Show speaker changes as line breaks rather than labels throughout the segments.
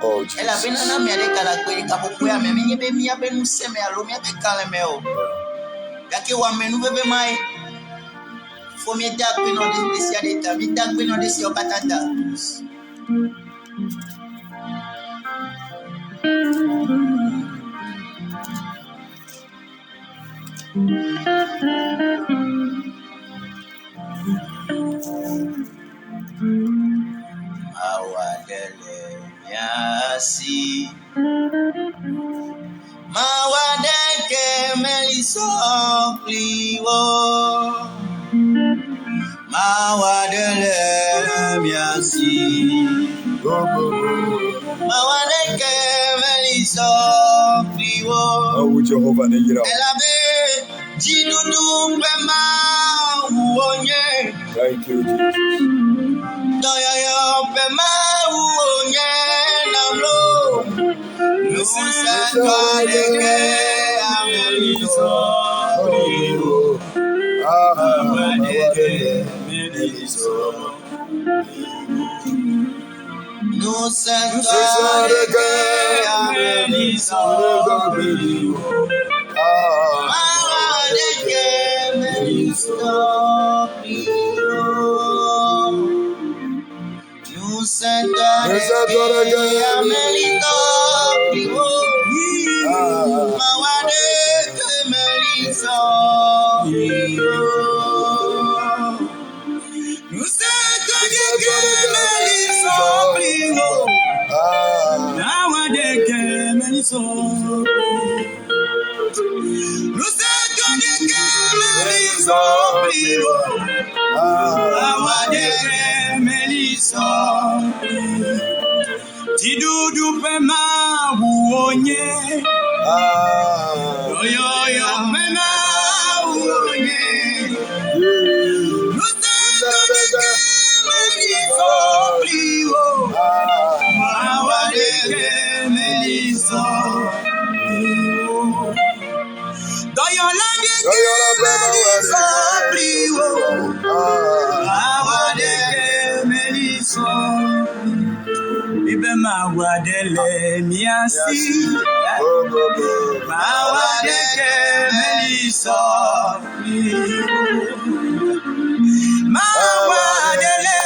Oh, Jesus. Mawadeke melisopliwo Mawadele miasi Mawadeke melisopliwo Oh Jehovah Nira Elabe jidudu pema uonye Thank you Jesus Doyoyo pema uonye namlo Nusangadeke ameliso Amadeke meliso Nusangadeke ameliso Amadeke meliso Nusangadeke ameliso Mawadeke meliso Nusangadeke meliso Mawadeke meliso Nusangadeke meliso Mawadeke meliso Tidudu pema uonye Yoyo pema uonye Nusangadeke meliso Mawadeke meliso Doyoladeke meliso Mawadeke meliso Ibe mawadele miasi Mawadeke meliso Mawadele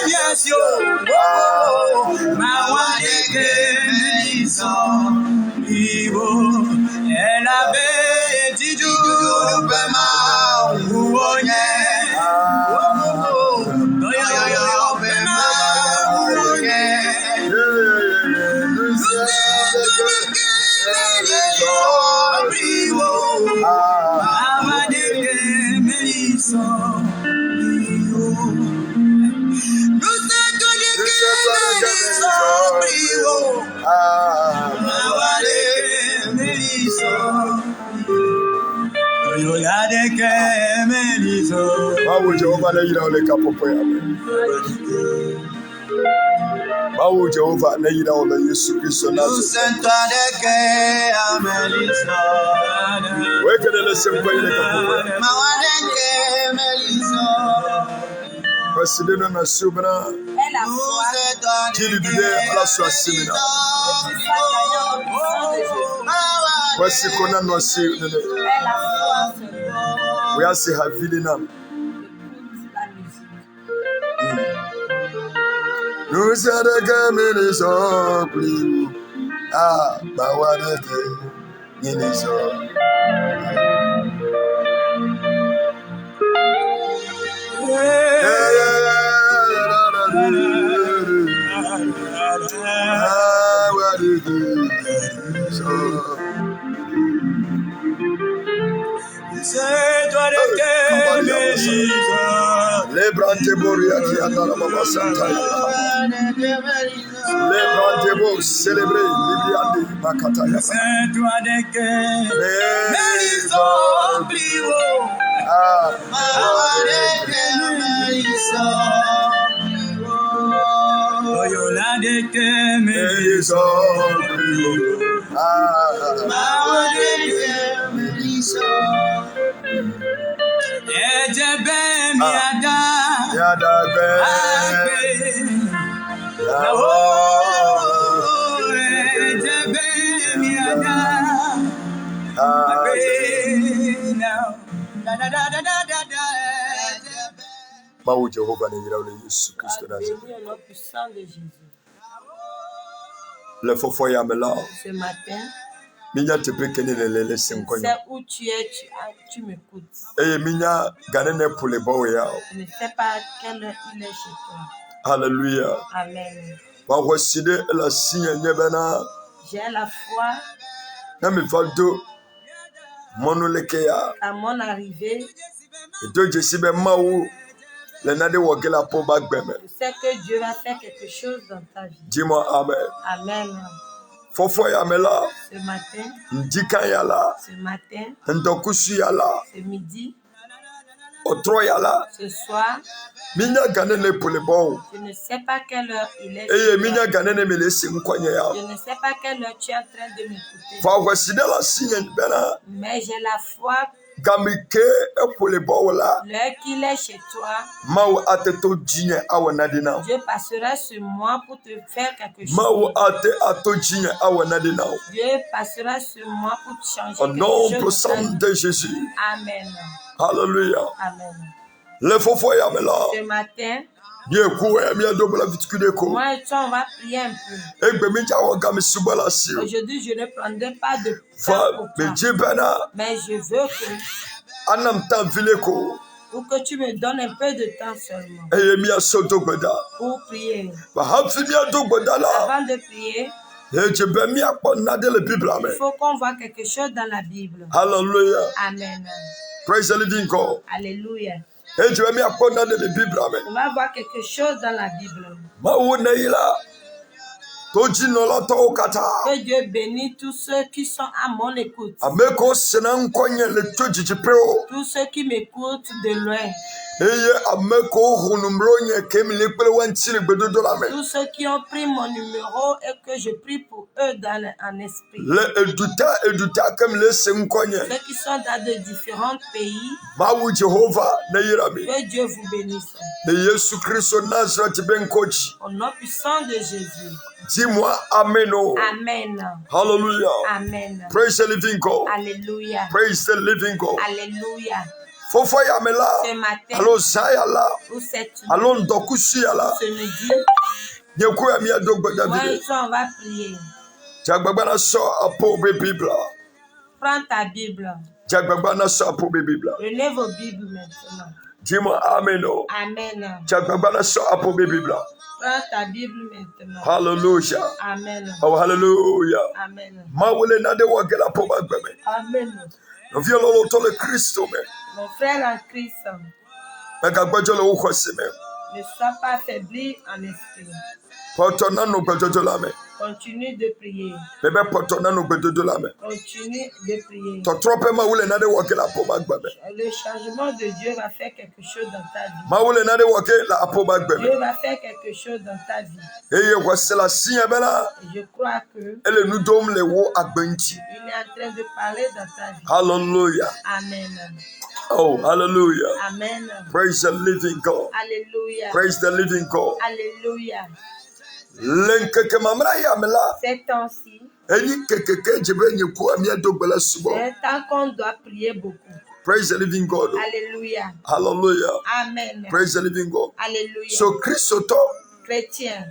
miasi Mawadeke meliso Ibo Elabe tidudu pema uonye Doyoyo pema uonye Bawo Jehovah na yira ole kapopo ya Bawo Jehovah na yira ole Yesu Kristo na Wekele sempa ile kapopo President na subra Kili dude ala so asimina Wasi kona no si nene We are say havili nam You said again is all blue Bawadeke Miniso Lebrante boria qui andara mama santa. Lebrante bo célébrer libiandi makata ya. Meliso biwo. Meliso biwo. Oyoladeke meliso biwo. Meliso. Ejebe mi ada. Maou Jehovah ne yira le Yesu Kristo na le fofo ya me la
ce matin.
Minya tepe kene le senkonya.
C'est où tu es, tu m'écoutes.
Minya ganene pour le boy ya.
Je ne sais pas quelle heure il est chez toi.
Alléluia.
Amen.
Wa waside la signe nyebana.
J'ai la foi.
Na me valdo monulekeya.
À mon arrivée.
Et de jesibe maou le nade wogela po bagbeme.
Je sais que Dieu va faire quelque chose dans ta vie.
Dis-moi amen.
Amen.
Fofo ya me la.
Ce matin.
Ndika ya la.
Ce matin.
Ndokusu ya la.
Ce midi.
Otro ya la.
Ce soir.
Minya ganene pour le bon.
Je ne sais pas quelle heure il est.
Minya ganene me le senkonya ya.
Je ne sais pas quelle heure tu es en train de m'écouter.
Fa waside la signe bena.
Mais j'ai la foi.
Gamike pour le bon là.
L'heure qu'il est chez toi.
Mau ateto djine awanadina.
Dieu passera sur moi pour te faire quelque chose.
Mau ate ato djine awanadina.
Dieu passera sur moi pour te changer
Au nom
quelque chose.
puissant de Jésus.
Amen.
Alléluia.
Amen.
Le fofo ya me la.
Ce matin.
Moi et toi,
on va prier un peu. Aujourd'hui, je ne prendrai pas de temps. Mais je veux pour que tu me donnes un peu de temps seulement. Pour prier. Avant de prier, il faut qu'on voit quelque chose dans la Bible.
Alléluia.
Amen.
Praise the living God.
Alléluia.
On
va voir quelque chose dans la Bible. Que Dieu bénisse tous ceux qui sont à mon écoute. Tous ceux qui m'écoutent de loin. Tous ceux qui ont pris mon numéro et que je prie pour eux en esprit. Ceux qui sont dans de différents pays. Que Dieu vous bénisse. Au nom puissant de Jésus.
Dis-moi amen.
Amen.
Hallelujah.
Amen.
Praise the living God.
Alléluia.
Praise the living God.
Alléluia.
Fofo ya me la.
Ce matin.
Allons zaya la.
Ou cette nuit.
Allons dokushi ya la.
Ce midi.
Nyeku ya mi adogba David.
On va prier.
Jagbagba so apo be Bible.
Prends ta Bible.
Jagbagba so apo be Bible.
Prenez vos Bibles maintenant.
Dis-moi amen.
Amen.
Jagbagba so apo be Bible.
Prends ta Bible maintenant.
Hallelujah.
Amen.
Oh hallelujah.
Amen.
Mawule na de wogela po bagbeme.
Amen.
Via lolo to le Christo me.
Mon frère en Christ.
Agagbajo le ukhosime.
Ne sois pas affaibli en esprit. Continue de prier. Continue de prier. Le changement de Dieu va faire quelque chose dans ta vie. Dieu va faire quelque chose dans ta vie. Et je crois que il est en train de parler dans ta vie.
Hallelujah.
Amen.
Oh, hallelujah.
Amen.
Praise the living God.
Alléluia.
Praise the living God.
Alléluia.
Ces
temps-ci, c'est un temps qu'on doit prier beaucoup.
Praise the living God.
Alléluia.
Hallelujah.
Amen.
Praise the living God.
Alléluia.
So Christo
chrétien,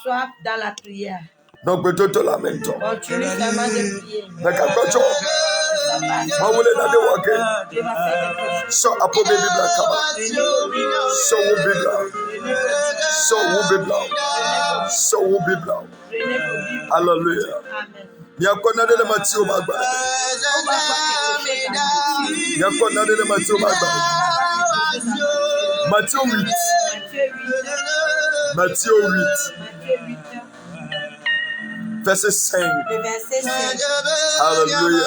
sois dans la prière. Continue seulement de prier.
So apo baby black kama. So will be blood. So will be blood. So will be blood. Hallelujah.
Amen.
Yakona de Matthew Bagba. Yakona de Matthew Bagba. Matthew 8. Matthew 8. Verset 5. Hallelujah.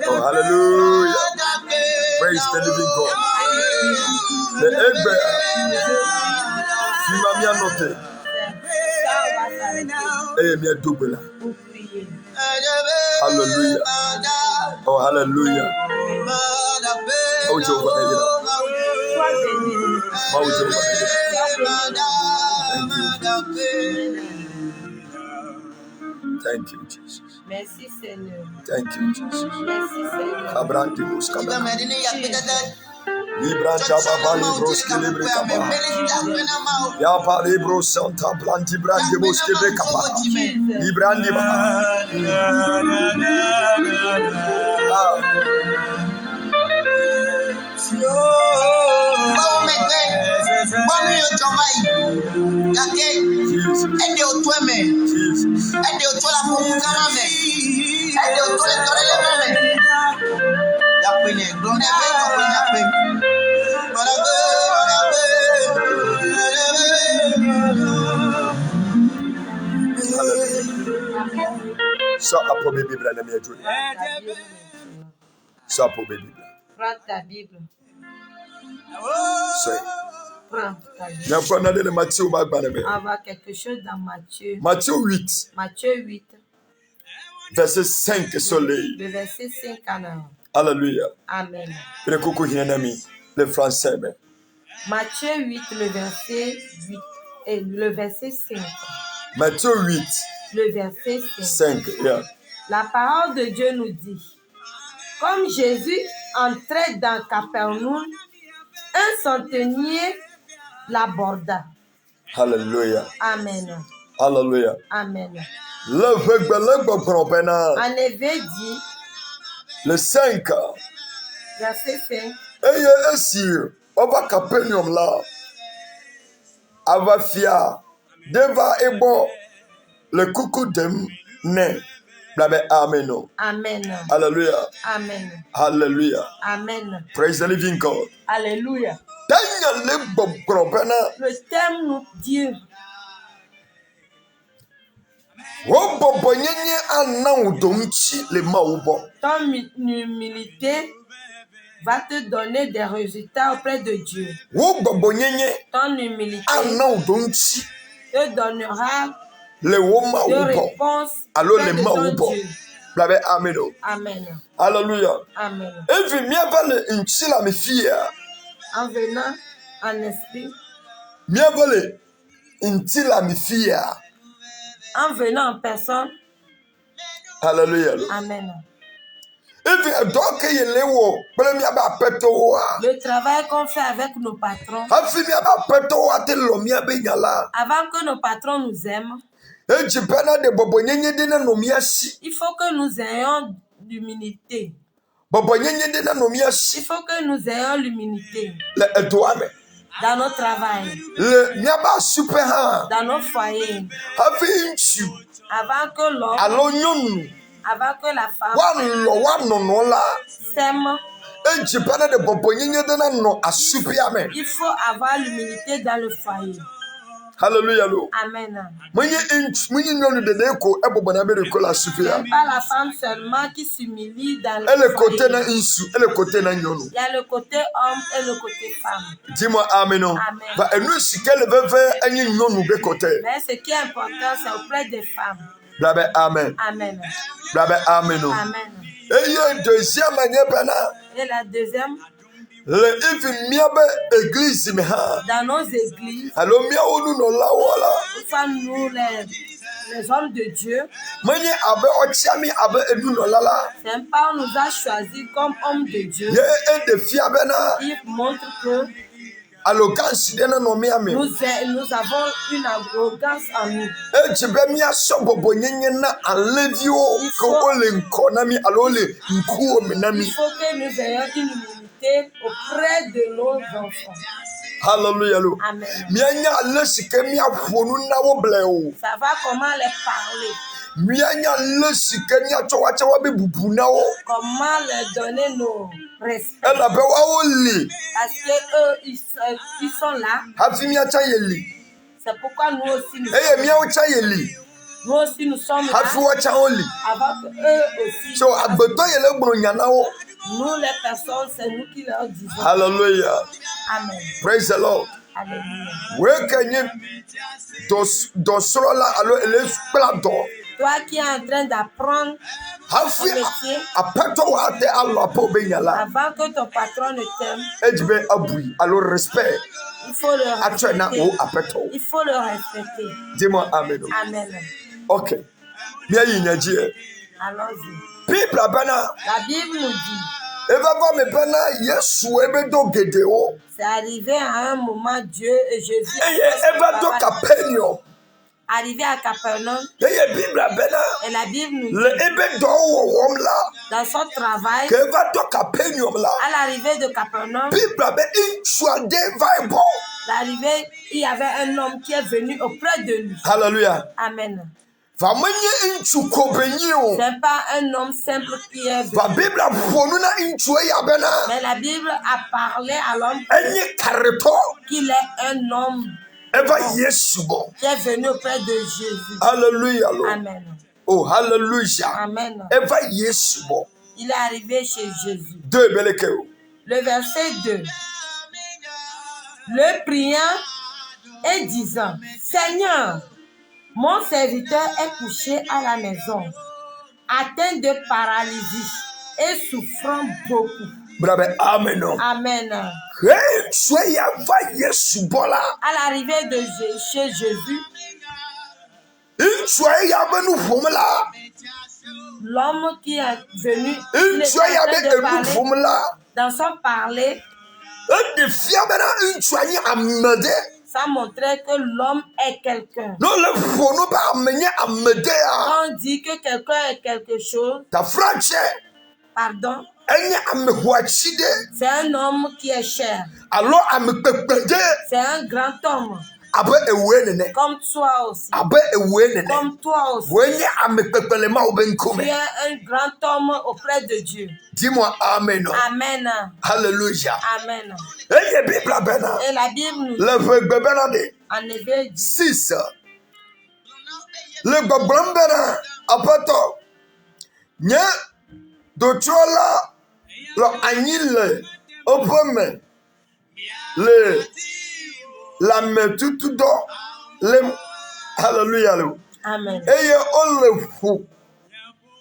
Oh, hallelujah. Praise the living God. The Egbe. Fimamia note. Emia double. Hallelujah. Oh, hallelujah. Oh, Jehovah. Oh, Jehovah. Thank you, Jesus.
Merci, Seigneur.
Thank you, Jesus.
Merci, Seigneur.
Kabrandibus kabra. Libranta baba libros kelebre kaba. Ya pa libros santa planti brandibus kebe kaba. Librandi baba. So apo baby bra na me adwo. So apo baby bra.
Prends ta Bible. Prends ta Bible. On va quelque chose dans Matthieu.
Matthieu 8.
Matthieu 8.
Verset 5 soleil.
Le verset 5 en avant.
Alléluia.
Amen.
Le français.
Matthieu 8, le verset 8 et le verset 5.
Matthieu 8.
Le verset
5. Yeah.
La parole de Dieu nous dit, comme Jésus entrait dans Capernaum, un centenier l'aborda.
Alléluia.
Amen.
Alléluia.
Amen.
En
effet dit,
le 5.
Verset 5.
Eye esir oba Capernaum la avafia deva ebo le kuku dem ne blabe ameno.
Amen.
Hallelujah.
Amen.
Hallelujah.
Amen.
Praise the living God.
Alléluia.
Le
thème nous dit ton humilité va te donner des résultats auprès de Dieu. Ton humilité te donnera des réponses auprès de ton Dieu. Amen.
Alléluia.
Amen. En venant en esprit. En venant en personne.
Alléluia.
Amen.
Le
travail qu'on fait avec nos patrons, avant que nos patrons nous aiment, il faut que nous ayons l'humilité. Il faut que nous ayons l'humilité dans notre travail, dans nos foyers, avant que l'homme, avant que la femme s'aime. Il faut avoir l'humilité dans le foyer.
Hallelujah.
Amen.
Ce n'est
pas la femme seulement qui s'humilie dans le foyer. Il y a le côté homme et le côté femme.
Dis-moi amen.
Amen.
Mais ce
qui est important, c'est auprès des femmes.
Amen.
Amen.
Amen.
Amen. Et la deuxième, dans nos églises, nous les hommes de Dieu, c'est pas on nous a choisis comme hommes de Dieu. Il montre que nous avons une arrogance en nous. Il faut que nous ayons une humilité auprès de nos enfants.
Hallelujah.
Amen. Ça va comment les parler? Comment leur donner nos respects? Parce que eux, ils sont là. C'est pourquoi nous aussi nous sommes là. Nous aussi nous sommes là. Avant qu'eux aussi. Nous les personnes, c'est nous qui leur disons.
Hallelujah.
Amen.
Praise the Lord.
Alléluia. Toi qui es en train d'apprendre ton métier, avant que ton patron ne t'aime, il faut le respecter. Il faut le respecter.
Dis-moi amen.
Amen.
Ok.
Allons-y.
Bible abana.
La Bible nous dit. C'est arrivé à un moment, Dieu et Jésus. Arrivé à Capernaum. Et la Bible nous dit. Dans son travail. À l'arrivée de Capernaum. L'arrivée, il y avait un homme qui est venu auprès de lui.
Alléluia.
Amen. C'est pas un homme simple qui est venu. Mais la Bible a parlé à l'homme qu'il est un homme qui est venu auprès de Jésus.
Alléluia.
Amen.
Oh, alléluia.
Amen. Il est arrivé chez Jésus. Le verset 2. Le priant et disant, Seigneur, mon serviteur est couché à la maison, atteint de paralysie et souffrant beaucoup.
Amen.
Amen. À l'arrivée de chez Jésus, l'homme qui est venu, il est en train de parler, dans son parler, ça montrait que l'homme est quelqu'un. Quand on dit que quelqu'un est quelque chose, pardon, c'est un homme qui est cher. C'est un grand homme. Comme toi aussi. Comme toi aussi. Tu es un grand homme auprès de Dieu.
Dis-moi Amen.
Amen.
Alléluia.
Amen.
Et la
Bible nous dit, en Hébreu
6. Le Goblambera, apato. Nya, dochola, le anil, opome, la metutudo, le, alléluia.
Amen.
Et on le fou,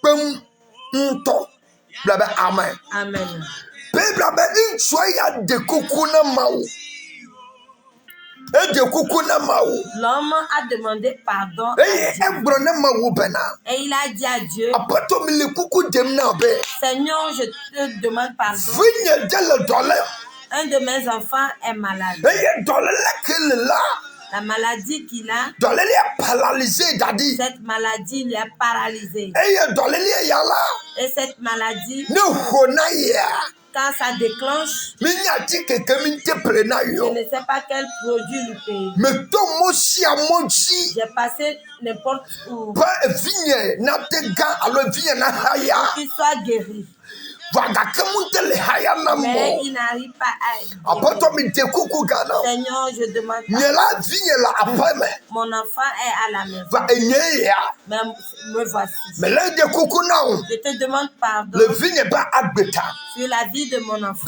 pum, to. Amen.
Amen. L'homme a demandé pardon à Dieu. Et il a dit à Dieu, Seigneur, je te demande pardon. Un de mes enfants est malade. La maladie qu'il a, cette maladie lui a paralysé. Et cette maladie, quand ça déclenche, je ne sais pas quel produit lui payer. J'ai passé n'importe où. Qu'il soit guéri. Mais il n'arrive pas à être. Seigneur, je demande pardon. Mon enfant est à la maison. Mais me voici. Je te demande pardon sur la vie de mon enfant.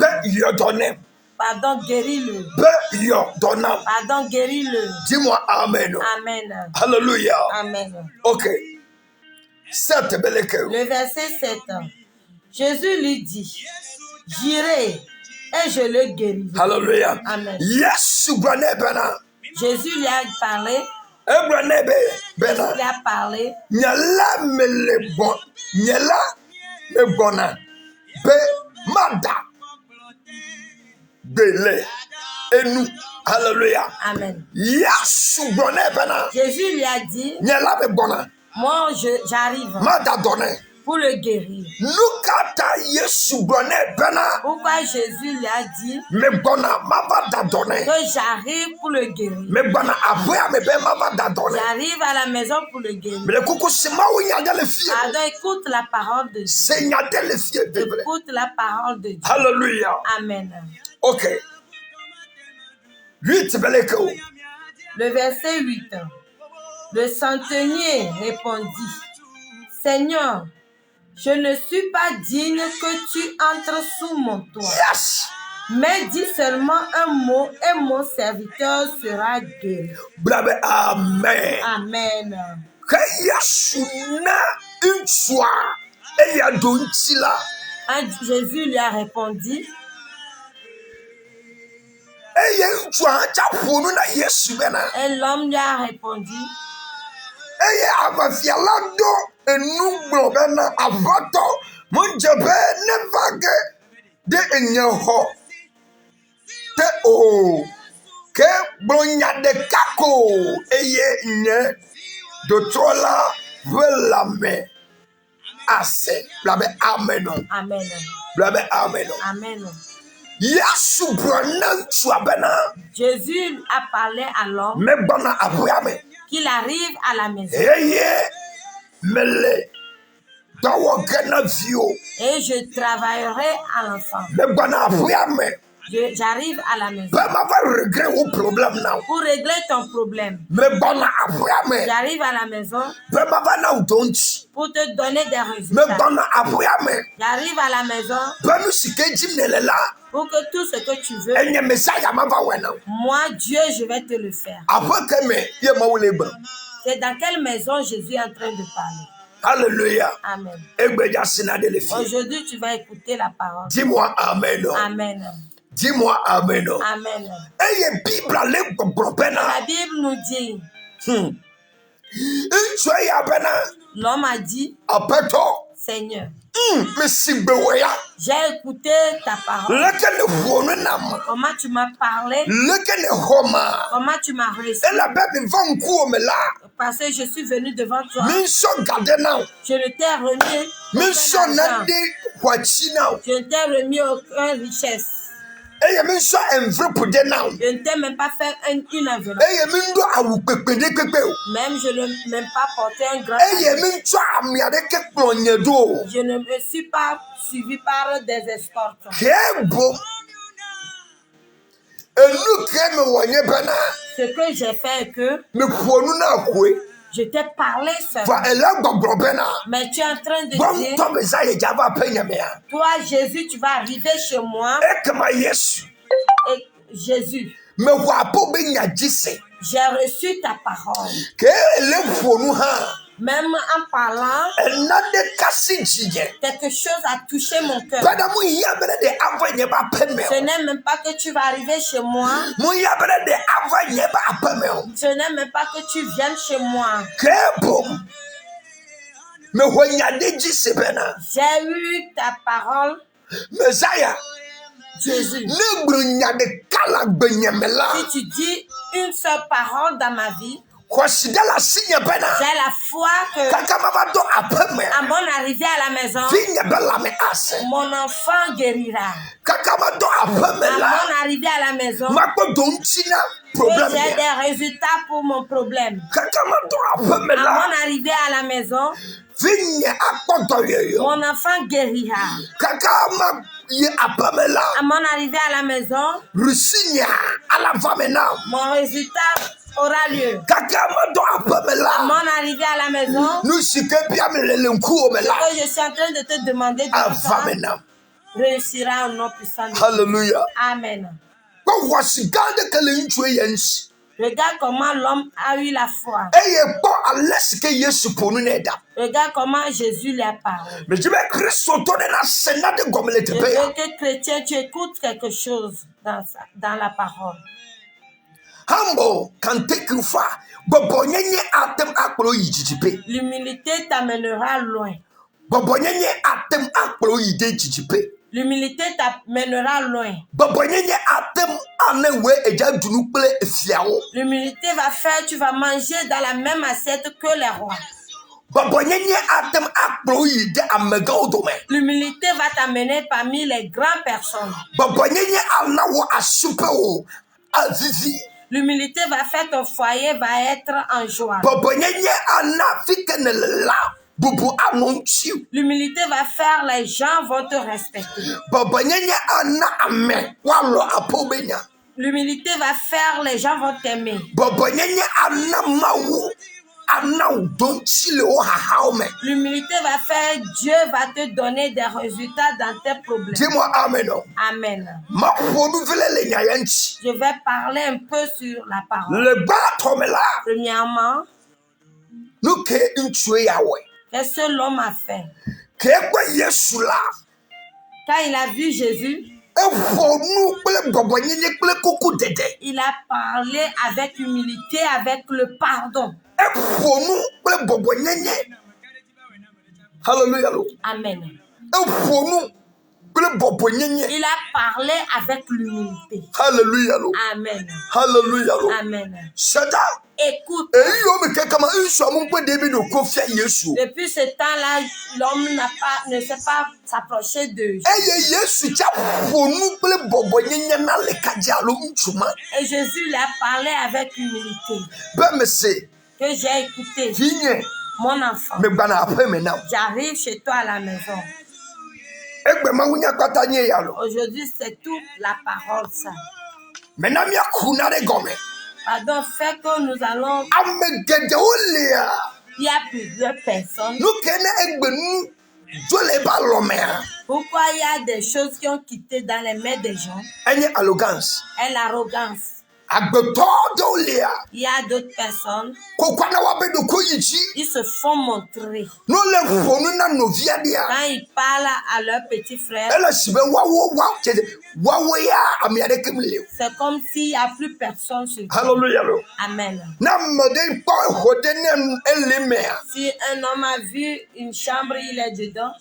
Pardon, guéris-le. Pardon, guéris-le.
Dis-moi Amen.
Amen.
Alléluia.
Amen.
Ok.
Le verset 7. Jésus lui dit, j'irai et je le guérirai.
Alléluia.
Amen.
Jésus
lui a parlé. Il a parlé.
Alléluia.
Amen.
Jésus
lui a dit, moi j'arrive pour le guérir. Pourquoi Jésus lui a dit que j'arrive pour le guérir. J'arrive à la maison pour le guérir. Alors écoute la parole de Dieu. Écoute la parole de Dieu.
Alléluia.
Amen.
Ok. 8.
Le verset 8. Le centenier répondit, Seigneur, je ne suis pas digne que tu entres sous mon toit.
Yes.
Mais dis seulement un mot et mon serviteur sera guéri.
Amen.
Amen. Jésus lui a répondu. Et l'homme lui a répondu.
enugbo bena avoto monjebe nevage de enyeho te o ke blonya de kako eye nye de trola velame ase blabe amen
Amen.
blabe amen
Amen.
Yesu brana suabena
Jésus a parlé à l'homme
me bana abuyame
qu'il arrive à la maison.
eye mele dawo gena vio
Et je travaillerai à l'enfant.
me bana abuyame
J'arrive à la maison.
But ma va régler au problème now.
Pour régler ton problème.
Me bana abuyame
J'arrive à la maison
but ma va now don't
pour te donner des
me
résultats.
bana abuyame
J'arrive à la maison
but nu sike jimnelela
pour que tout ce que tu veux,
enye message ma va wena
moi, Dieu, je vais te le faire.
après que me ye mawuleba.
C'est dans quelle maison Jésus est en train de parler.
Hallelujah.
Amen.
Egbeja sinade le fi.
Aujourd'hui, tu vas écouter la parole.
Dis-moi amen.
Amen.
Dis-moi amen.
Amen.
Eye Bible le gbobena.
La Bible nous dit,
Nchwe ya bena
l'homme a dit,
apeto.
Seigneur,
Me sigbeweya.
j'ai écouté ta parole.
Leke ne huonu nam.
Comment tu m'as parlé,
Leke ne homa.
comment tu m'as reçu.
Ela bebe vanku omela.
Parce que je suis venu devant toi.
Min so gade now.
Je ne t'ai remis
Min so
aucun
na
argent.
de wachi now.
Je ne t'ai remis aucune richesse.
Eye min so envelope de now.
Je ne t'ai même pas fait une enveloppe.
Eye min do awu pepede pepe.
Même je ne même pas porté un grand
Eye
sac.
min so amiade ke plonye do.
Je ne me suis pas suivi par des escortes.
Kebo. Enu ke me wonye bena.
Ce que j'ai fait est que
Me puonu na kwe.
je t'ai parlé seul.
Va ela gbogbo bena.
Mais tu es en train de
Bon
dire,
to beza ye java penya me ya.
toi Jésus, tu vas arriver chez moi.
Ekema Yesu.
Et Jésus,
Me wa po be nya jise.
j'ai reçu ta parole.
Ke ele puonu ha.
Même en parlant,
Enade kasi jije.
quelque chose a touché mon cœur.
Pada mu ya bena de ava nye ba peme.
Ce n'est même pas que tu vas arriver chez moi.
Mu ya bena de ava nye ba peme.
Ce n'est même pas que tu viennes chez moi.
Kebo. Me wonya de jise bena.
J'ai eu ta parole,
Messiah.
Jésus.
Ne brunya de kala benyamela.
Si tu dis une seule parole dans ma vie,
Kwasidala sinya bena.
j'ai la foi que
Kaka mama do apeme.
à mon arrivée à la maison,
Vinya bela me ase.
mon enfant guérira.
Kaka ma do apeme
À
la.
mon arrivée à la maison,
Mako don china
que
problem.
j'ai
ya.
des résultats pour mon problème.
Kaka ma do apeme
À
la.
mon arrivée à la maison,
Vinya akoto yeyo.
mon enfant guérira.
Kaka ma ye apeme la.
À mon arrivée à la maison,
Rusinya ala vamena.
mon résultat aura lieu.
Kaka ma do apeme
À
la.
mon arrivée à la maison,
Nous sike bia me le nku omela.
que je suis en train de te demander de faire,
Avamena.
réussira au nom puissant de Dieu.
Hallelujah.
Amen.
Kwa wasigande kele ntwe yensi.
Regarde comment l'homme a eu la foi.
Eye po alesike Yesu ponu neda.
Regarde comment Jésus lui a parlé.
Me jibe Kristo to de na sena de gomele
Je
tepe.
veux que chrétien, tu écoutes quelque chose dans la parole.
Humble can take you far. Bobonyenye atem akpro yijijipe.
L'humilité t'amènera loin.
Bobonyenye atem akpro yide jijipe.
L'humilité t'amènera loin.
Bobonyenye atem anewe eja dunu pele efiawo.
L'humilité va faire, tu vas manger dans la même assiette que les rois.
Bobonyenye atem akpro yide amega odome.
L'humilité va t'amener parmi les grandes personnes.
Bobonyenye anawo asupeo azizi.
L'humilité va faire ton foyer va être en joie.
Bobonyenye ana fikenela bubu anonchi.
L'humilité va faire, les gens vont te respecter.
Bobonyenye ana ame walo apobenya.
L'humilité va faire, les gens vont t'aimer.
Bobonyenye ana mawu ana udonchi le o hahaume.
L'humilité va faire, Dieu va te donner des résultats dans tes problèmes.
Dis-moi amen.
Amen.
Ma ponu vele le nyayanchi.
Je vais parler un peu sur la parole.
Le batomela.
Premièrement,
Nou ke ntue yawe.
qu'est-ce que l'homme a fait?
Ke kwa Yesu la.
Quand il a vu Jésus,
Efonu kple bobonyenye kple kuku dede.
il a parlé avec humilité, avec le pardon.
Efonu kple bobonyenye Hallelujah.
Amen.
Il
a parlé avec l'humilité.
Hallelujah.
Amen.
Hallelujah.
Amen.
Écoute.
Depuis ce temps-là, l'homme ne s'est pas s'approcher de Jésus. Et Jésus l'a parlé avec humilité. Que j'ai écouté. Mon enfant, j'arrive chez toi à la maison. Aujourd'hui, c'est toute la parole, ça. Pardon, fait que nous allons... Il y a plusieurs personnes. Pourquoi il y a des choses qui ont quitté dans les mains des gens? Et l'arrogance. Il y a d'autres personnes. Ils se font montrer. Quand ils parlent à leurs petits frères, c'est comme s'il n'y a plus personne sur eux. Amen. Si un homme a vu une chambre, il est dedans.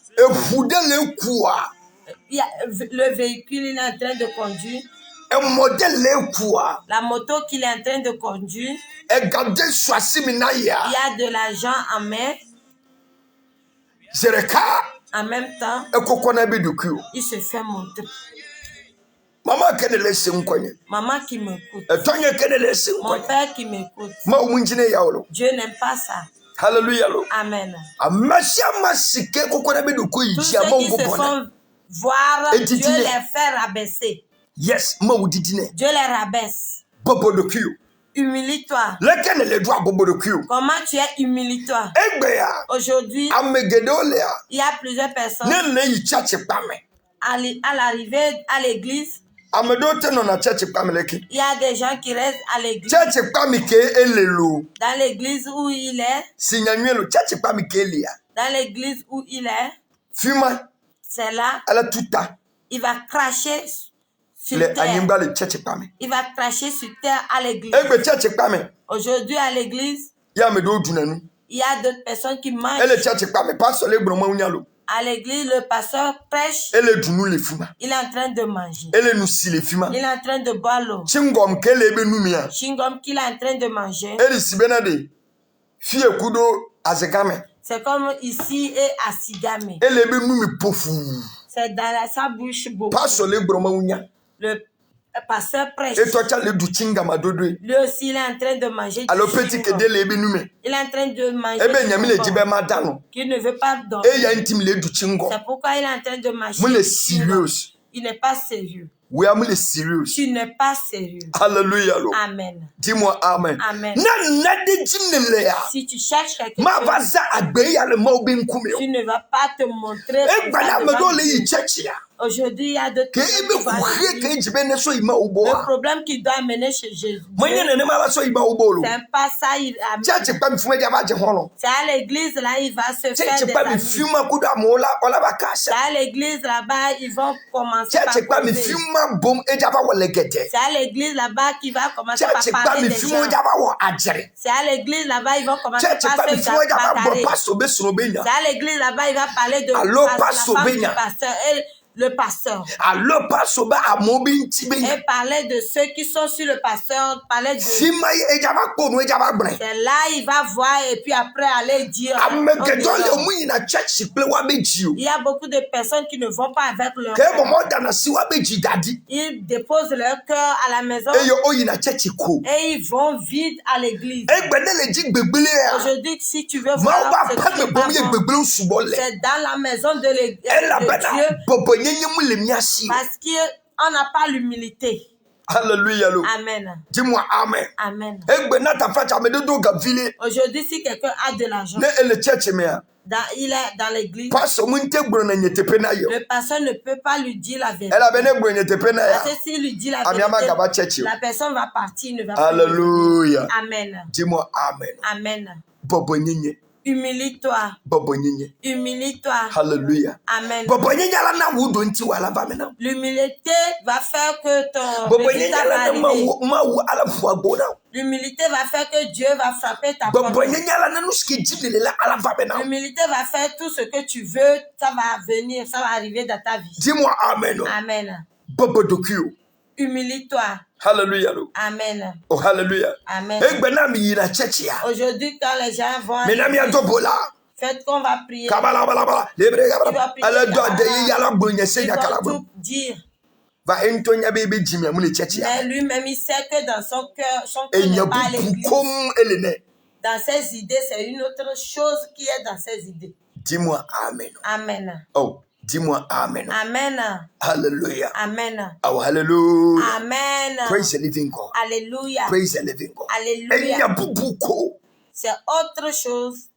Le véhicule, il est en train de conduire. La moto qu'il est en train de conduire, il y a de l'argent en main. En même temps, il se fait monter. Maman qui m'écoute. Mon père qui m'écoute. Dieu n'aime pas ça.
Hallelujah.
Amen.
Tous
ceux qui se font voir, Dieu les fait rabaisser.
Yes,
Dieu les rabaisse. Humilie-toi. Comment tu es humilie-toi? Aujourd'hui, il y a plusieurs personnes à l'arrivée à l'église. Il y a des gens qui restent à l'église. Dans l'église où il est. Dans l'église où il est. C'est là. Il va cracher sur terre. Il va cracher sur terre à l'église. Aujourd'hui à l'église, il y a d'autres personnes qui mangent. À l'église, le pasteur prêche. Il est en train de manger. Il est en train de boire l'eau. Chingom qu'il est en train de manger. C'est comme ici et à Sigame. C'est dans sa bouche beaucoup. Le pasteur prêche. Lui aussi, il est en train de manger. Il est en train de manger. Qu'il ne veut pas dormir. C'est pourquoi il est en train de manger. Il n'est pas sérieux. Tu n'es pas sérieux.
Hallelujah.
Amen.
Dis-moi amen.
Amen. Si tu cherches quelque chose, tu ne vas pas te montrer. Aujourd'hui, il y a d'autres personnes qui vont dire, le problème qu'il doit amener chez Jésus, c'est pas ça. C'est à l'église, là, il va se faire des amis. C'est à l'église, là-bas, ils vont commencer par causer. C'est à l'église, là-bas, qu'il va commencer par parler des gens. C'est à l'église, là-bas, ils vont commencer par se bagarrer. C'est à l'église, là-bas, il va parler de la femme du pasteur. Le pasteur. Et parler de ceux qui sont sur le pasteur, parler de... C'est là il va voir et puis après aller dire... Il y a beaucoup de personnes qui ne vont pas avec leur cœur. Ils déposent leur cœur à la maison et ils vont vite à l'église. Aujourd'hui, si tu veux voir ce qui est pas bon, c'est dans la maison de Dieu. Parce qu'on n'a pas l'humilité.
Alléluia.
Amen.
Dis-moi amen.
Amen. Aujourd'hui, si quelqu'un a de l'argent, il est dans l'église, le pasteur ne peut pas lui dire la vérité. Parce que s'il lui dit la vérité, la personne va partir, ne va pas.
Alléluia.
Amen.
Dis-moi amen.
Amen. Humilie-toi. Humilie-toi.
Hallelujah.
Amen. L'humilité va faire que ton résultat va arriver. L'humilité va faire que Dieu va frapper ta porte. L'humilité va faire tout ce que tu veux, ça va venir, ça va arriver dans ta vie.
Dis-moi amen.
Amen. Humilie-toi.
Hallelujah.
Amen.
Oh, hallelujah.
Amen. Aujourd'hui, quand les gens vont faites qu'on va prier. Tu vas prier. Il va tout dire. Mais lui-même, il sait que dans son cœur n'est pas à l'église. Dans ses idées, c'est une autre chose qui est dans ses idées.
Dis-moi amen.
Amen.
Oh, dis-moi amen.
Amen.
Hallelujah.
Amen.
Oh, hallelujah.
Amen.
Praise the living God.
Alléluia.
Praise the living God.
Alléluia. C'est autre chose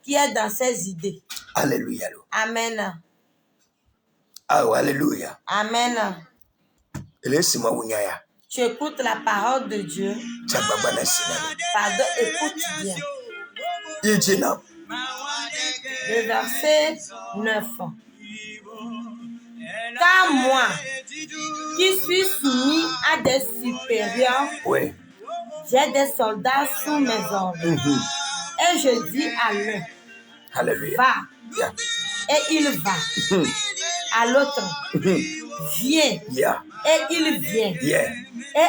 qui est dans ses idées.
Alléluia.
Amen.
Oh, hallelujah.
Amen. Tu écoutes la parole de Dieu. Pardon, écoute bien. Le verset 9. Car moi, qui suis soumis à des supérieurs,
oui,
j'ai des soldats sous mes ordres. Et je dis à l'un, va, et il va. À l'autre, viens, et il vient. Et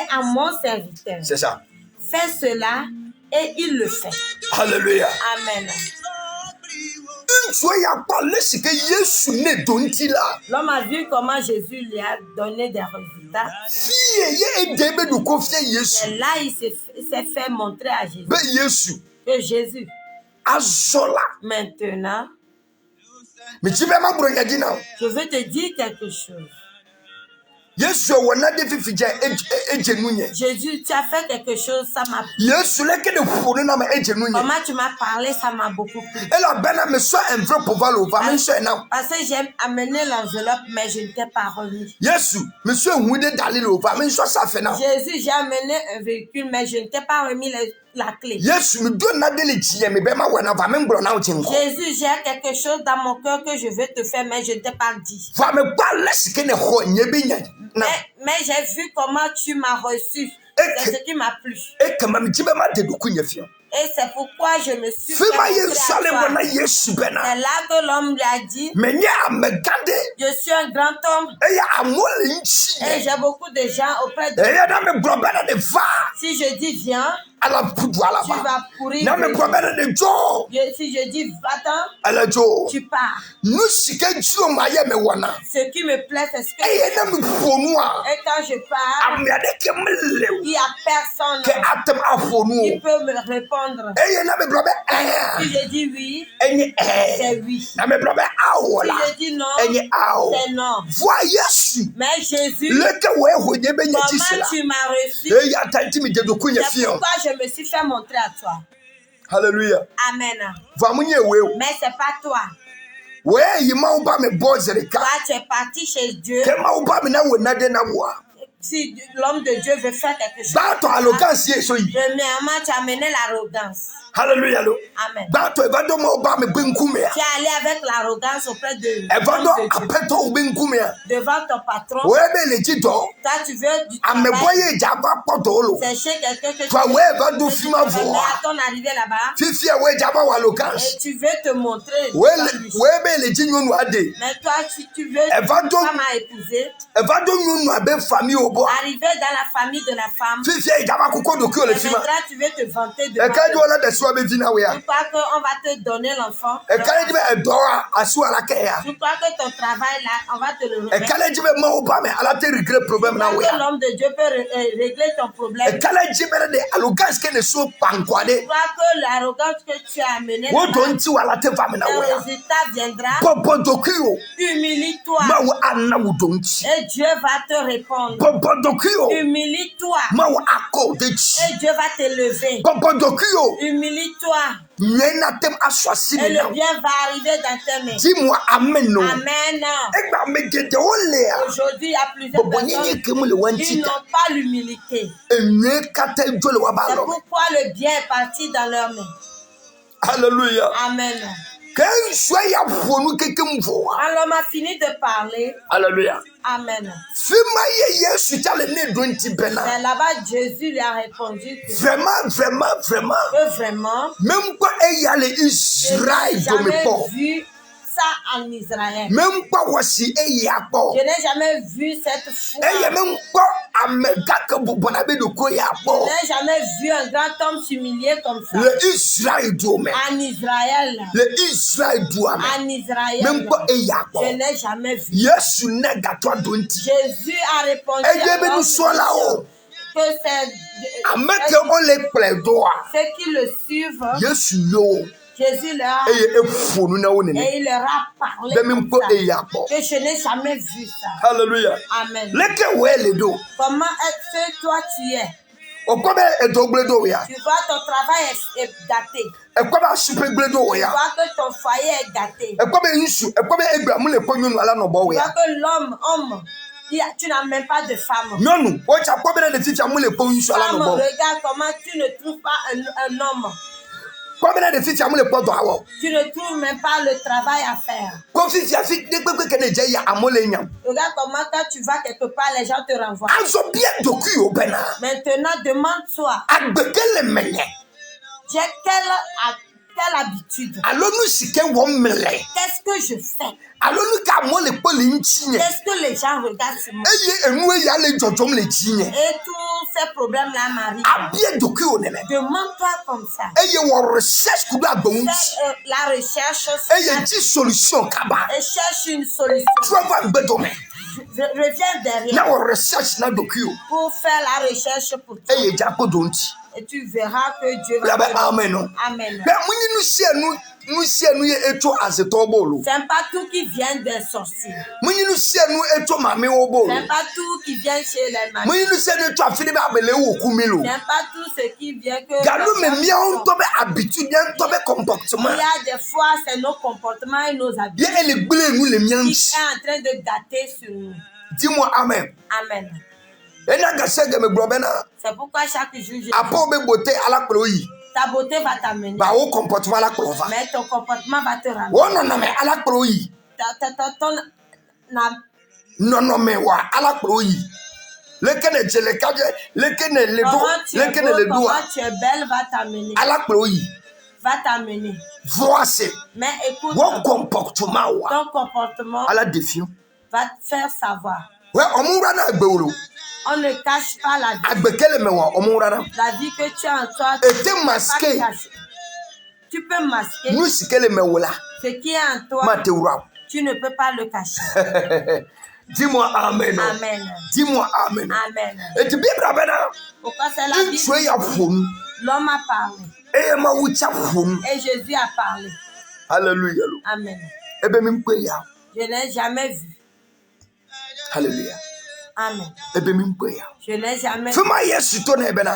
à mon serviteur,
c'est ça.
Fais cela, et il le fait.
Alléluia.
Amen. L'homme a vu comment Jésus lui a donné des résultats. Et là, il s'est fait montrer à Jésus. Que Jésus, maintenant, je veux te dire quelque chose. Jésus, tu as fait quelque chose, ça m'a plu. Comment tu m'as parlé, ça m'a beaucoup plu. Parce que j'ai amené l'enveloppe, mais je ne t'ai pas remis. Jésus, j'ai amené un véhicule, mais je ne t'ai pas remis la clé. Jésus, j'ai quelque chose dans mon cœur que je veux te faire, mais je ne t'ai pas dit. Mais j'ai vu comment tu m'as reçu. C'est ce qui m'a plu. Et c'est pourquoi je me suis fait c'est là que l'homme lui a dit, je suis un grand homme et j'ai beaucoup de gens auprès de moi. Si je dis viens, tu vas pourrir. Si je dis va-t'en, tu pars. Ce qui me plaît, c'est ce que et quand je pars, il n'y a personne qui peut me répondre. Si je dis oui, c'est oui. Si je dis non, c'est non. Mais Jésus, comment tu m'as reçu? C'est pourquoi je me suis fait montrer à toi.
Alléluia.
Amen. Mais c'est pas toi. Toi, tu es parti chez Dieu. Si l'homme de Dieu veut faire quelque chose, premièrement, tu as amené l'arrogance.
Hallelujah.
Amen. Tu es allé avec l'arrogance auprès de Dieu. Devant ton patron. Toi, tu veux du travail. Chercher quelqu'un que tu veux. Mais à ton arrivée là-bas, et tu veux te montrer. Mais toi, si tu veux une femme à épouser, arriver dans la famille de la femme, et maintenant tu veux te vanter de tu crois qu'on va te donner l'enfant? Tu crois que ton travail là, on va te le remettre? Tu crois que l'homme de Dieu peut régler ton problème? Tu crois que l'arrogance que tu as amenée, le résultat viendra? Humilie-toi et Dieu va te répondre. Humilie-toi et Dieu va t'élever. Humilie-toi et le bien va arriver dans tes mains.
Dis-moi amen.
Amen. Aujourd'hui, il y a plusieurs personnes qui n'ont pas l'humilité. C'est pourquoi le bien est parti dans leurs mains.
Alléluia.
Amen. Alors, on a fini de parler.
Alléluia.
Amen. C'est là-bas Jésus lui a répondu que vraiment,
Même pas ayale Israël
je n'ai jamais vu ça en Israël.
Même pas voici
Je n'ai jamais vu cette foi.
même pas
Je n'ai jamais vu un grand homme s'humilier comme ça.
le Israël
en Israël.
Le Israël
En Israël.
Même pas
je n'ai jamais vu.
Jésus
a répondu que c'est ceux qui le suivent. Jésus leur a et il leur a parlé comme ça, que je n'ai jamais vu ça.
Alléluia.
Amen. Comment est-ce que toi tu es? Tu vois ton travail est gâté. Tu vois que ton foyer est gâté. Tu vois que l'homme, tu n'as même pas de femme. Femme, regarde comment tu ne trouves pas un homme. Tu ne trouves même pas le travail à faire. Regarde comment quand tu vas quelque part, les gens te renvoient. Maintenant, demande-toi. J'ai quelle habitude? Qu'est-ce que je fais? Qu'est-ce que les gens regardent sur moi? Et tous ces problèmes-là m'arrivent. Demande-toi comme ça. La recherche. Et cherche une solution. Reviens derrière. Pour faire la recherche pour toi. Et tu verras que Dieu va te
Amen.
Amen. C'est pas tout qui vient des sorciers. C'est pas tout qui vient chez les mamies. C'est pas tout ce qui vient que. Il y a des fois, c'est nos comportements et nos habitudes qui sont en train de gâter sur nous.
Dis-moi Amen.
Amen. C'est pourquoi chaque jour, ta beauté va t'amener. Mais ton comportement va te ramener. Comment tu es belle va t'amener. Va t'amener. Mais écoute, ton comportement va te faire savoir. On ne cache pas la vie. La vie que tu as en toi, tu peux masquer. Ce qui est en toi, tu ne peux pas le cacher.
Dis-moi Amen.
Amen.
Dis-moi Amen.
Amen. Pourquoi c'est la vie? L'homme a parlé. Et Jésus a parlé.
Alléluia.
Amen. Je n'ai jamais vu.
Alléluia.
Amen. Je n'ai jamais vu.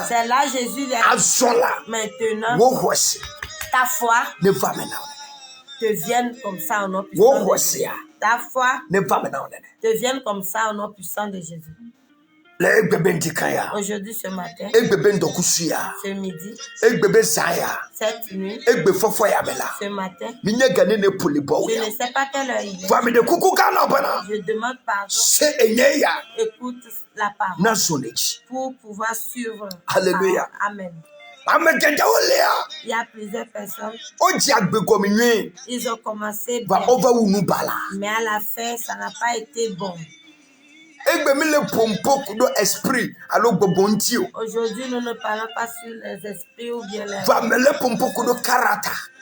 C'est là Jésus l'a dit. Maintenant, ta foi devienne comme ça au nom puissant de Jésus. Ta foi devienne comme ça au nom puissant de Jésus. Aujourd'hui, ce matin, ce midi, cette nuit, ce matin, je ne sais pas quelle heure il est. Je demande pardon. Écoute la parole pour pouvoir suivre.
Alléluia.
Amen. Il y a plusieurs personnes. Ils ont commencé bien, mais à la fin, ça n'a pas été bon. Aujourd'hui, nous ne parlons pas sur les esprits ou bien les...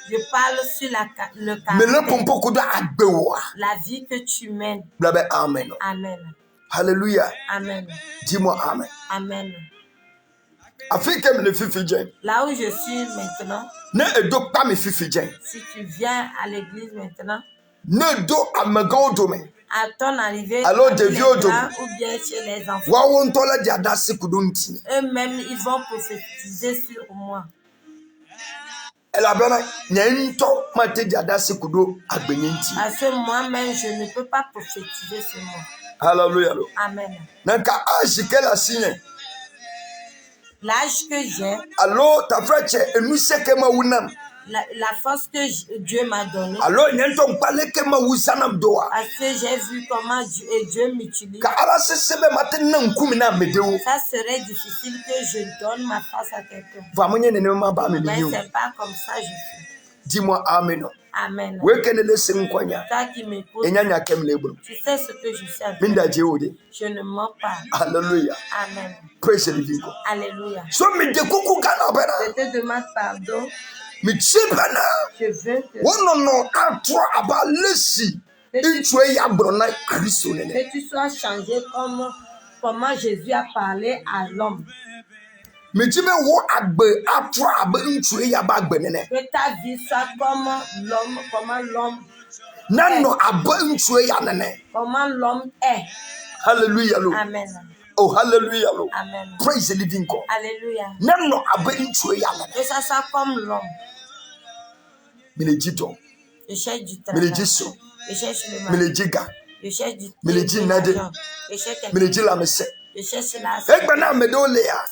Je parle sur le caractère. La vie que tu mènes.
Amen.
Amen.
Alléluia.
Amen.
Dis-moi Amen.
Amen.
Là
où je suis maintenant, si tu viens à l'église maintenant, à ton arrivée,
alors
ou bien chez les enfants, eux-mêmes, ils vont prophétiser sur moi. Parce que moi-même, je ne peux pas prophétiser sur moi.
Alléluia.
Amen. L'âge que j'ai, la force que Dieu m'a donnée.
Alors, il y a un ton palais que ma ousanam doa.
Parce que j'ai vu comment Dieu m'utilise.
Ka ala se sebe matin na nkumi na medeo.
Ça serait difficile que je donne ma face à quelqu'un.
Va monye ne ma ba me
Mais
niyo.
c'est pas comme ça je fais.
Dis-moi amen.
Amen.
We kenele se nkwanya.
Toi qui m'écoutes,
Enyanya kem lebro.
tu sais ce que je sais.
Minda je ode.
Je ne mens pas.
Hallelujah.
Amen.
Praise the living God.
Alléluia.
So me de kuku kana bena.
Je te demande pardon.
Me chibana.
Je veux que
Wono atro aba lesi. Intwe ya brona Kristo nene.
que tu sois changé comme comment Jésus a parlé à l'homme.
Me chibe wo agbe atro aba intwe ya ba agbe nene.
Que ta vie soit comme l'homme,
Nano aba intwe ya nene.
comment l'homme est.
Hallelujah lo.
Amen.
Oh hallelujah lo.
Amen.
Praise the living God.
Alléluia.
Nano aba intwe ya nene.
Que ça soit comme l'homme.
Mele jito.
Je cherche du
Mele
travail.
jiso.
Je cherche le
Mele
mal.
jiga.
Je cherche du
Mele ji nade.
Je cherche
Mele
quelque
ji la mese.
Je cherche la.
Egbe na medo le ya.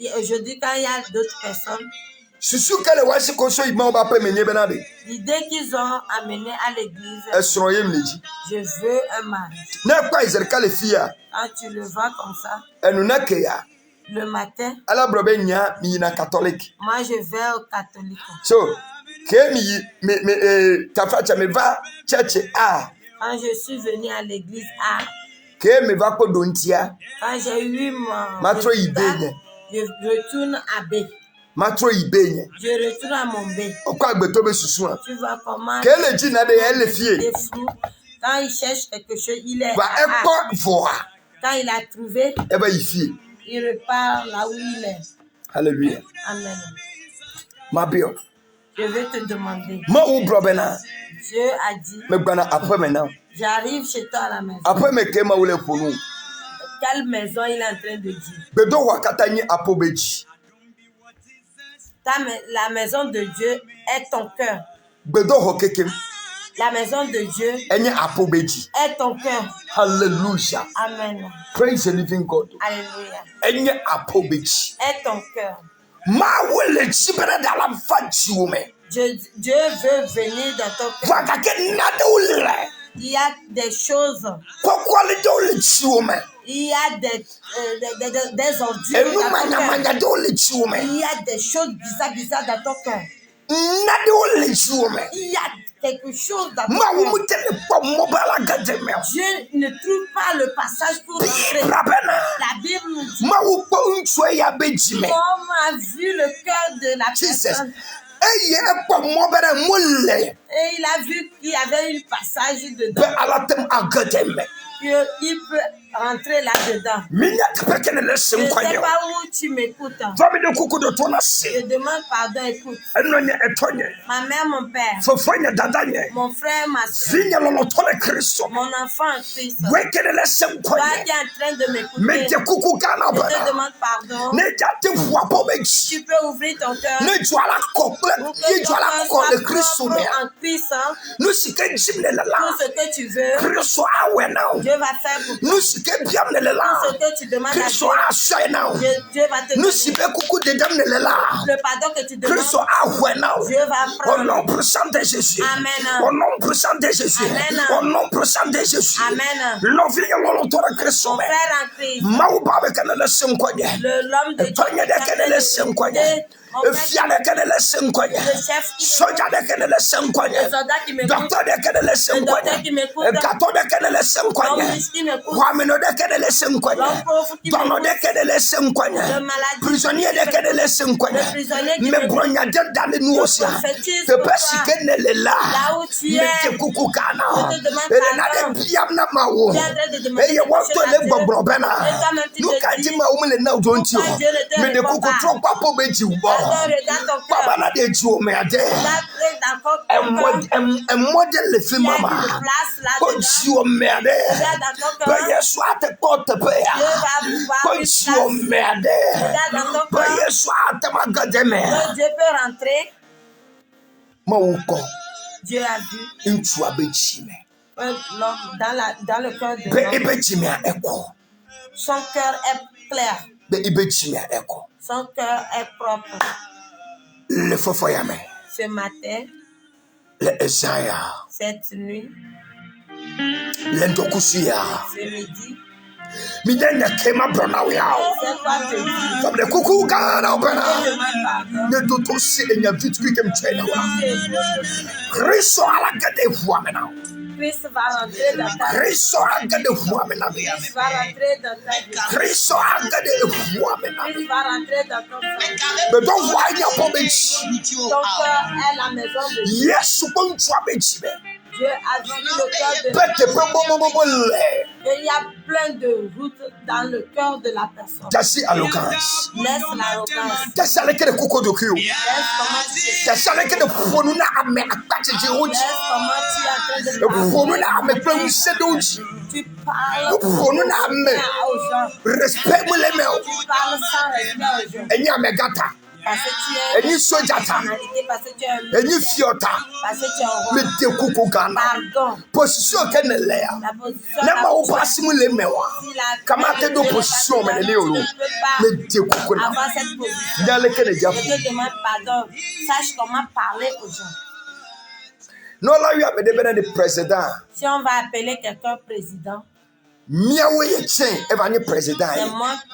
Et aujourd'hui, quand il y a d'autres personnes,
Susu kele wasi konso ima oba pe menye benade.
l'idée qu'ils ont amené à l'église,
Esro ye mele ji.
je veux un mari.
Na kwa izerika le fia.
Quand tu le vois comme ça,
Enu na ke ya.
le matin,
Ala brobe nya mi na catholique.
moi je vais au catholique.
So, ke mi tafacha me va church a.
Quand je suis venue à l'église A,
Ke me va ko dontia.
quand j'ai eu mon
Matro
résultat,
ibenye.
je retourne à B.
Matro ibenye.
Je retourne à mon B.
Okwa agbe to be susu an.
Tu vois comment
Ke le ji na de elle fie.
il est fou. Quand il cherche quelque chose, il est
Ba
à A.
ekpo voa.
Quand il a trouvé,
E ba ifie.
il repart là où il est.
Hallelujah.
Amen.
Mabio.
Je vais te demander.
Ma ou brobena.
Dieu a dit,
Me gbana après maintenant.
j'arrive chez toi à la maison.
Après me ke ma wole ponu.
Quelle maison il est en train de dire?
Bedo wakata nyi apobeji.
La maison de Dieu est ton cœur.
Bedo hokekem.
La maison de Dieu
Enye apobeji.
est ton cœur.
Hallelujah.
Amen.
Praise the living God.
Alléluia.
Enye apobeji.
Est ton cœur.
Ma wole chibere dala faji me.
Dieu veut venir dans ton cœur.
Wakake nade ule.
Il y a des choses.
Kokwale de ule chiwo me.
Il y a des ordures
Enu
dans ton
manya
cœur.
manya de ule chiwo me.
Il y a des choses bizarres dans ton cœur.
Nade ule chiwo me.
Il y a quelque chose dans ton
Ma
cœur.
wumu tele po mobala gade me.
Dieu ne trouve pas le passage pour rentrer.
Brabena.
La Bible nous dit
Ma wu po unchwe ya beji me.
comment a vu le cœur de la
Jesus.
personne.
Eye ekpo mobere mule.
Et il a vu qu'il y avait un passage
Be
dedans.
alatem agade me.
Il peut rentrer là-dedans.
Minya tepekene le
Je ne sais
senkwanya.
pas où tu m'écoutes.
Fami de kuku de tona se.
Je demande pardon, écoute.
Enonye etonye.
Ma mère, mon père,
Fofonye dadanye.
mon frère, ma soeur,
Vinya lolo tole Kristo.
mon enfant en Christ.
Wekene le
Toi
senkwanya.
qui es en train de m'écouter,
Meje kuku kana
je te
bana.
demande pardon.
Ne jate fwa po beji.
Tu peux ouvrir ton cœur
Ne jwala kokle.
pour que
Ye
ton
jwala
cœur
ko le
soit
Kristo
propre
me.
en Christ. Hein.
Nu sike jimne le la.
Tout ce que tu veux,
Kristo awe now.
Dieu va faire pour toi.
Nu sike biamne le la.
Tout ce que tu demandes à
Kristo ashe now.
Dieu, Dieu va te
Nu
donner.
sibe kuku de damne le la.
Le pardon que tu demandes,
Kristo awe now.
Dieu va
Au
prendre.
nom puissant de Jésus.
Amen.
Au nom puissant de Jésus.
Amen.
Au nom puissant de Jésus.
Amen.
Lovinga lolo tora Kristo
Mon
me.
frère en Christ,
Mau babe kana le senkwanye.
l'homme de Dieu,
Tonye de kana le senkwanye.
mon frère,
Efia de kana le senkwanye.
le chef qui
Soja de kana le
le
senkwanye.
soldat qui m'écoute,
Docteur de kana le
le docteur
senkwanye.
qui m'écoute,
Gato de kana le
l'homme
senkwanye.
riche qui m'écoute,
Wamino de kana le senkwanye.
l'homme pauvre qui
Dono
m'écoute,
de kana le senkwanye.
le malade,
Prisonnier de kana le senkwanye.
le prisonnier qui
Me
m'écoute,
bronya de dale nous aussi.
prophétise
Te
pour toi.
pesike ne le la.
Là où tu es,
Me te kuku kana.
je te demande
Ele na
pardon.
de biam na mawo.
Tu es en train de demander
Eye
quelque
wa
chose
to
à
le
Dieu.
gbogbo bena.
Et toi-même, tu
Nu
te
ka
dis,
di ma o le na do nti o.
pourquoi Dieu ne te
Me de
répond
kuku
pas?
tro papo beji wo.
Pardon, regarde ton
Baba
cœur.
na de ji o me ade.
Là, d'accord, ton cœur.
Model le film
Il y a
mama.
une place là
Ko
dedans.
ji o me ade.
Regarde dans ton
Ba
cœur.
Yesu ate ko te pe
Dieu
ya.
va pouvoir
Ko
une
ji o
place.
me ade.
Regarde dans ton
Ba
cœur.
Yesu ate ma gade me.
Que Dieu peut rentrer.
Ma wo ko
Dieu a vu
ntu abeji me.
que l'homme dans le cœur de
Be
l'homme,
ibeji me a eko.
son cœur est clair.
Be ibeji me a eko.
Son cœur est propre.
Le fofo ya me.
Ce matin, cette nuit, ce midi,
Midenya kema brona wea. From the cuckoo gana opena. Ne doto si enya vitui kem chena wa. Kristo ala gade fuame na.
Christ va rentrer dans ta vie.
Kristo ala gade fuame na.
Christ va rentrer dans ta vie.
Kristo ala gade fuame na.
Christ va rentrer dans ton foyer.
Mais donc voyez pour bechi.
Ton cœur est la maison de Dieu.
Yes, bon toi bechi.
Dieu a donné le cœur de
Dieu.
Et il y a plein de routes dans le cœur de la personne.
Laisse l'arrogance.
Laisse l'arrogance.
Laisse comment tu te
Laisse comment tu es en train de tu parles aux gens.
Respecte les mains.
Tu parles sans respect aux gens. Parce que tu es personnalité, parce que tu es un parce que tu es un roi. Pardon.
Position qu'elle est là.
La position
N'a pas au les mains. Comment tu dois position mais les
avoir cette position. Je te demande pardon. Sache comment parler aux gens.
Non là il y a des présidents.
Si on va appeler quelqu'un président,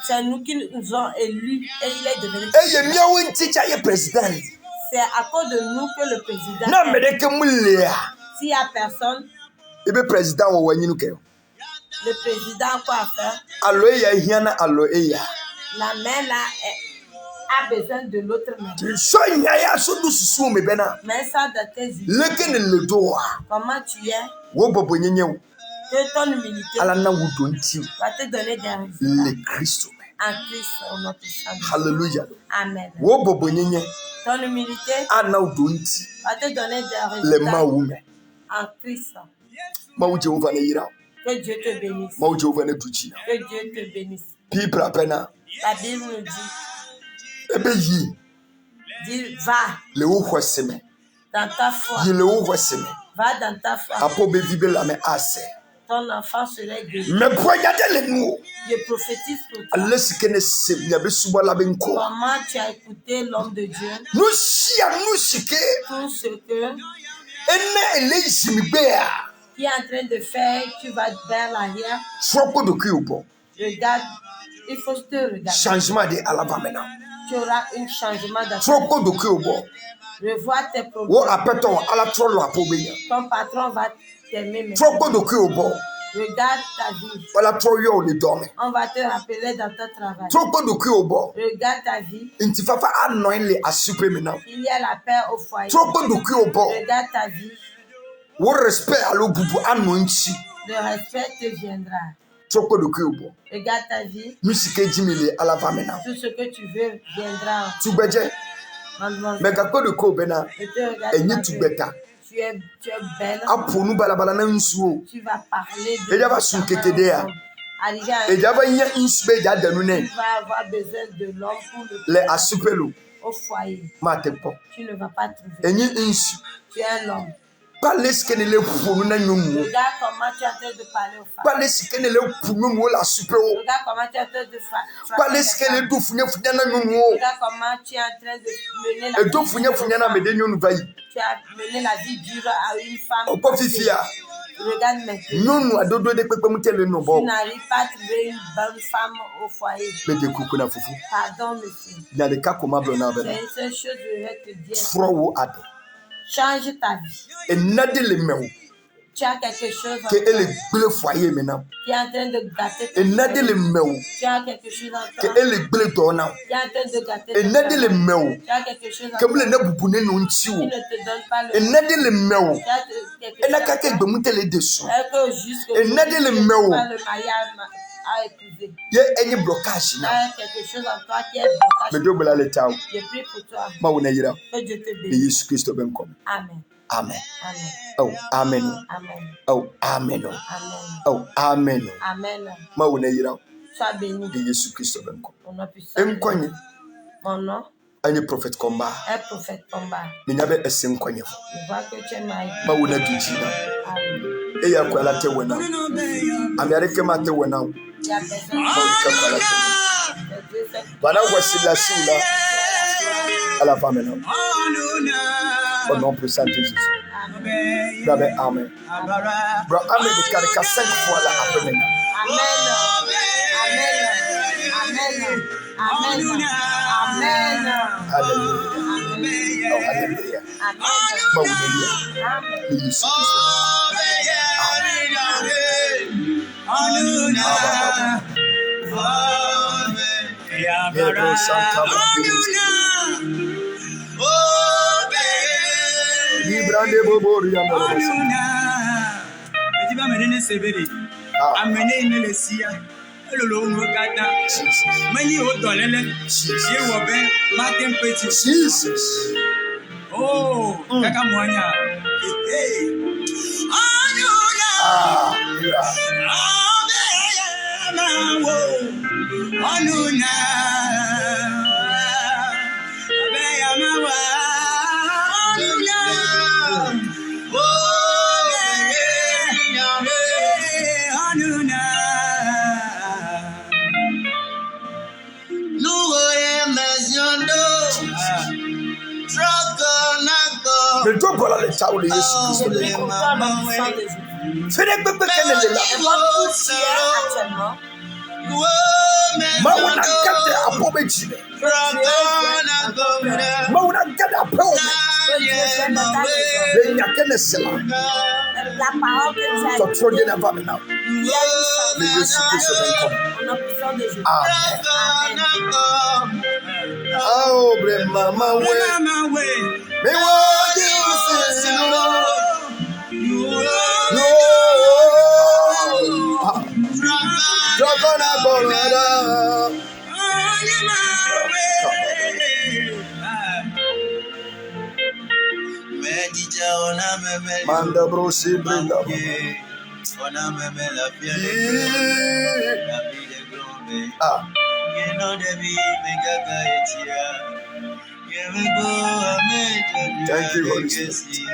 c'est nous qui nous avons élus et il est devenu président. C'est à cause de nous que le président est. S'il n'y a personne,
le président
a quoi à faire? La main là a besoin de l'autre main. Mais ça de tes yeux. Comment tu es? Que ton humilité va te donner des résultats. En Christ, notre Saint.
Hallelujah.
Amen. Ton humilité va te donner des résultats. En Christ. Que Dieu te bénisse. Que Dieu te bénisse. La Bible nous dit va dans ta foi. Va dans ta foi. Ton enfant serait guéri. Je prophétise pour toi. Comment tu as écouté l'homme de Dieu? Tout ce que qui est en train de faire, tu vas vers l'arrière. Regarde, il faut te regarder.
Changement de Alaba maintenant.
Tu auras un changement d'attitude. Revois tes problèmes. Ton patron va t'aimer. Regarde ta vie. On va te rappeler dans ton travail. Regarde ta vie. Il y a la paix au foyer. Regarde ta vie. Le respect te viendra. Regarde ta vie. Tout ce que tu veux viendra. Tu es belle. Tu vas parler de tu vas avoir besoin de l'homme pour le au foyer. Tu ne vas pas trouver. Tu es un homme. Regarde comment tu es en train de parler aux femmes. Regarde comment tu es en train de Regarde comment tu es en train de mener la vie. Tu as mené la vie dure à une femme. Regarde maintenant. Tu n'arrives pas à trouver une bonne femme au foyer. Pardon, monsieur. C'est une seule chose que je vais te dire. Change ta vie. Tu as quelque chose qui est en train de gâter ta vie. Tu as quelque chose en train de gâter ta vie. Tu as quelque chose en train qui ne te donne pas le à épouser. Il y a quelque chose en toi qui est blocage. Je prie pour toi. Que Dieu te bénisse. Amen.
Amen.
Amen.
Oh, amen.
Amen.
Oh, amen.
Amen.
Oh, amen.
Amen. Sois béni. Au nom puissant. Mon nom.
Un prophète combat.
Un prophète combat.
Je vois
que tu es marié. Amen.
Et il y a quoi la théouena? Amérique ma théouena. Voilà voici la soula à la femme. Au nom puissant de Jésus. Amen. Amen. Bro, amen. Il y a 5 fois là après maintenant.
Amen. Amen.
Hallelujah. Oh, hallelujah. Jesus.
Oh, Kakamoanya.
Le Dieu voilà le taou de Jésus Christ. Fais des bébés qu'elle est là. Mauna kate apobe jine. Mauna kate apobe. Le nyakene sela. Toi Dieu n'a pas maintenant. Le Jésus Christ est comme. Amen. Oh, bre mama we. Me what you say no. Jogona bolada. Manda brosi brinda. Thank you, Holy Spirit.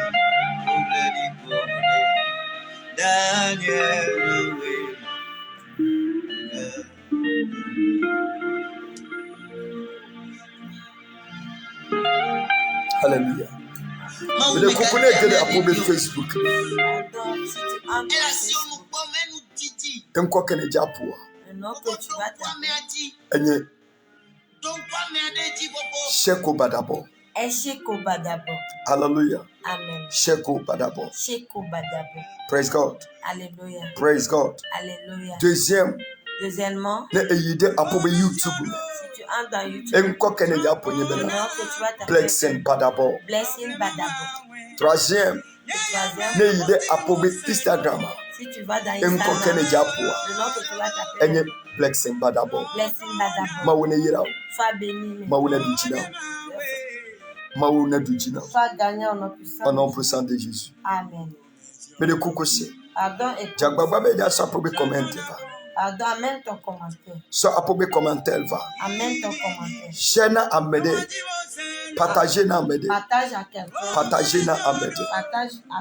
Hallelujah. Vous ne comprenez que la Facebook. Un quoi que ne diapoua. Sheko badabo. Hallelujah.
Amen.
Sheko badabo. Praise God.
Alléluia.
Praise God.
Alléluia.
Deuxièmement, ne ayide apobe YouTube.
Si tu entres dans YouTube,
Blessing badabo. Troisième, ne ayide apobe Instagram.
Si tu vas dans Instagram, le nom que tu vas t'appeler
Blessing badabo.
Blessing Badabo.
Maoune yira.
Sois béni.
Maoune dujina. Maoune dujina.
Sois gagnant
au nom puissant de Jésus.
Amen.
Mais le coucou
Pardon et
Jagbaba be da sa probe commentaire va.
Pardon, amène ton commentaire.
So apobe commentaire va.
Amène ton commentaire.
Chaîne amede. Partager na amede.
Partage à quelqu'un.
Partager na amede.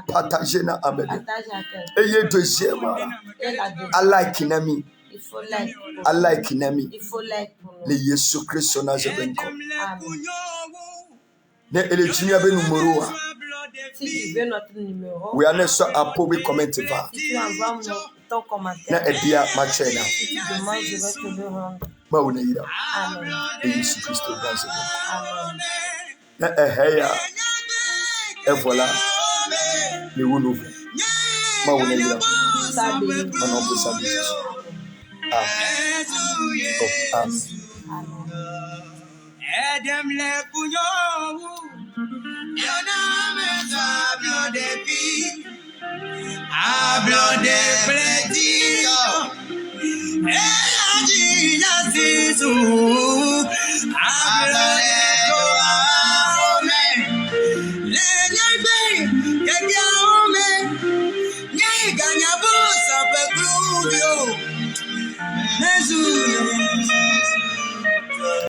Partager na amede.
Partage à quelqu'un.
Et le deuxième,
Et la deuxième.
Allah kinami.
Il faut like.
Allah kinami.
Il faut like pour nous.
Le Yesu Christ son âge benko.
Amen.
Ne ele chini abe numéro a.
Si tu veux notre numéro,
we are not so apobe comment va.
si tu envoies ton commentaire,
Na ebia ma chena.
si tu demandes, je vais te le rendre.
Maoune yira.
Amen.
Le Yesu Christ son âge benko.
Amen.
Na eheya. Et voilà. Le nouveau. Maoune yira.
Sois béni.
Au nom de Jésus. Amen. Oh, amen.
Edem le punyo, yana meza blode pi, ablode pletio, elaji yasisu, ablode ome, le nyebe, kebia ome, nye ganya